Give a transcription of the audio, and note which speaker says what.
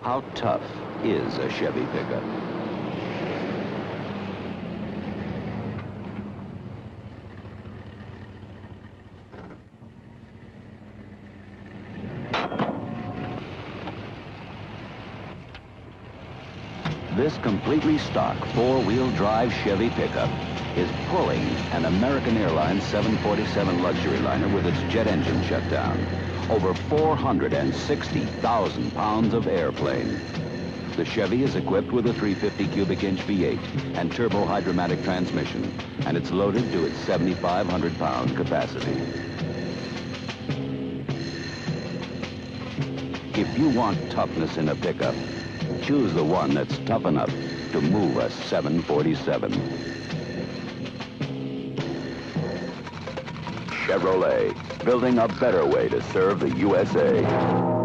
Speaker 1: How tough is a Chevy pickup? This completely stock four-wheel drive Chevy pickup is pulling an American Airlines 747 luxury liner with its jet engine shut down. Over 460,000 pounds of airplane. The Chevy is equipped with a 350 cubic inch V8 and turbo hydromatic transmission, and it's loaded to its 7,500 pound capacity. If you want toughness in a pickup, choose the one that's tough enough to move a 747. Chevrolet, building a better way to serve the USA.